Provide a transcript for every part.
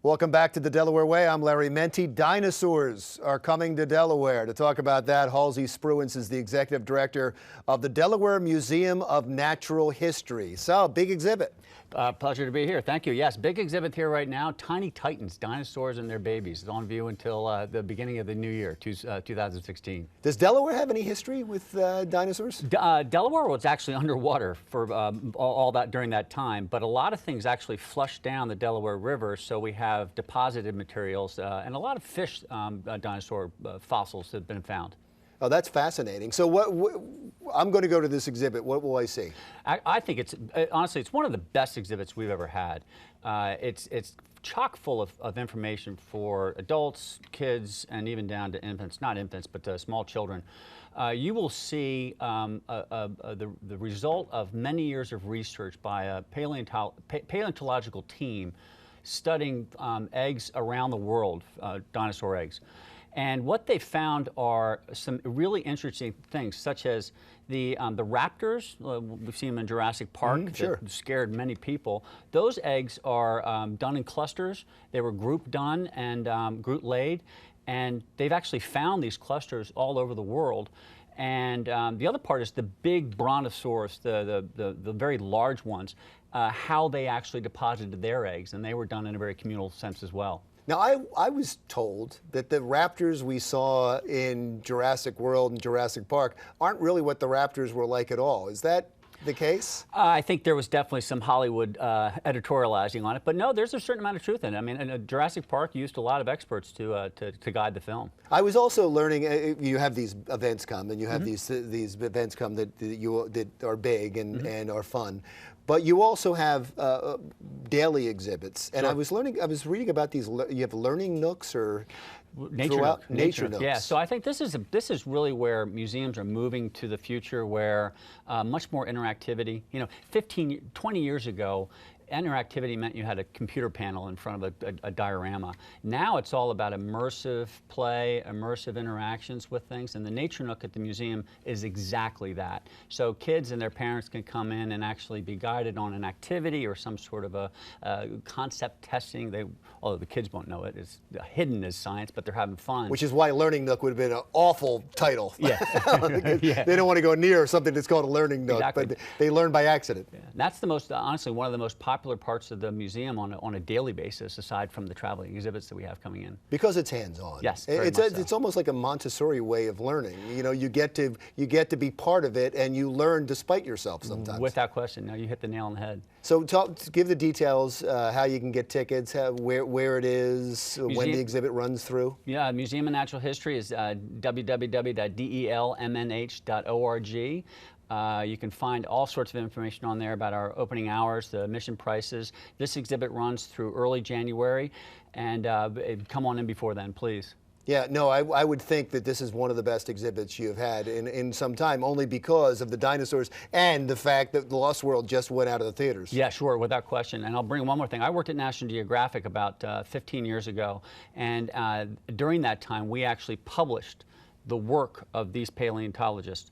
Welcome back to the Delaware Way. I'm Larry Menti. Dinosaurs are coming to Delaware. To talk about that, Halsey Spruance is the executive director of the Delaware Museum of Natural History. So, big exhibit. Pleasure to be here. Thank you. Yes, big exhibit here right now. Tiny Titans, dinosaurs and their babies. It's on view until the beginning of the new year, 2016. Does Delaware have any history with dinosaurs? Delaware was actually underwater for all that during that time, but a lot of things actually flushed down the Delaware River, so we have deposited materials and a lot of fish dinosaur fossils have been found. Oh, that's fascinating. So I'm going to go to this exhibit. What will I see? I think honestly, it's one of the best exhibits we've ever had. It's chock full of information for adults, kids, and even down to infants, not infants, but small children. You will see the result of many years of research by a paleontological team studying eggs around the world, dinosaur eggs. And what they found are some really interesting things, such as the raptors. We've seen them in Jurassic Park. Sure. That scared many people. Those eggs are done in clusters. They were group done and group laid. And they've actually found these clusters all over the world. And the other part is the big brontosaurus, the very large ones, how they actually deposited their eggs. And they were done in a very communal sense as well. Now, I was told that the raptors we saw in Jurassic World and Jurassic Park aren't really what the raptors were like at all. Is that the case? I think there was definitely some Hollywood editorializing on it, but no, there's a certain amount of truth in it. I mean, Jurassic Park used a lot of experts to guide the film. I was also learning, you have these events come, and you have these events come that are big and are fun. But you also have daily exhibits, and sure. I was reading about these. You have learning nooks or nature nooks. Yeah, so I think this is really where museums are moving to the future, where much more interactivity. You know, 20 years ago, interactivity meant you had a computer panel in front of a diorama. Now it's all about immersive play, immersive interactions with things, and the Nature Nook at the museum is exactly that. So kids and their parents can come in and actually be guided on an activity or some sort of a concept testing. Although the kids won't know it, it's hidden as science, but they're having fun. Which is why Learning Nook would have been an awful title. Yeah. Yeah. They don't want to go near something that's called a Learning Nook, exactly. But they learn by accident. Yeah. That's the most, honestly, one of the most popular parts of the museum on a daily basis, aside from the traveling exhibits that we have coming in. Because it's hands-on. Yes, it's almost like a Montessori way of learning. You know, you get to be part of it, and you learn despite yourself sometimes. Without question. No, you hit the nail on the head. So give the details, how you can get tickets, where it is, when the exhibit runs through. Yeah, Museum of Natural History is www.delmnh.org. You can find all sorts of information on there about our opening hours, the admission prices. This exhibit runs through early January, and come on in before then, please. Yeah, no, I would think that this is one of the best exhibits you've had in some time, only because of the dinosaurs and the fact that The Lost World just went out of the theaters. Yeah, sure, without question. And I'll bring one more thing. I worked at National Geographic about 15 years ago, and during that time, we actually published the work of these paleontologists.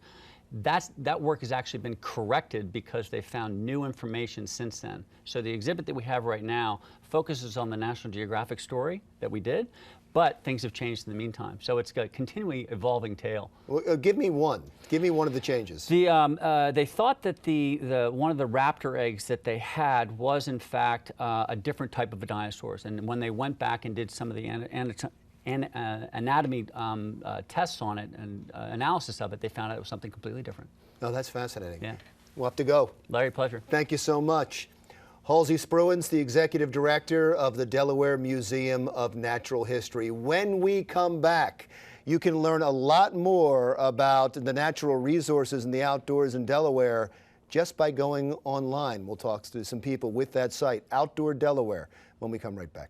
That work has actually been corrected because they found new information since then. So the exhibit that we have right now focuses on the National Geographic story that we did, but things have changed in the meantime. So it's a continually evolving tale. Well, give me one. Give me one of the changes. They thought that one of the raptor eggs that they had was in fact a different type of dinosaurs. And when they went back and did some of the anatomy tests on it and analysis of it, they found out it was something completely different. Oh, that's fascinating. Yeah. We'll have to go. Larry, pleasure. Thank you so much. Halsey Spruance, the executive director of the Delaware Museum of Natural History. When we come back, you can learn a lot more about the natural resources and the outdoors in Delaware just by going online. We'll talk to some people with that site, Outdoor Delaware, when we come right back.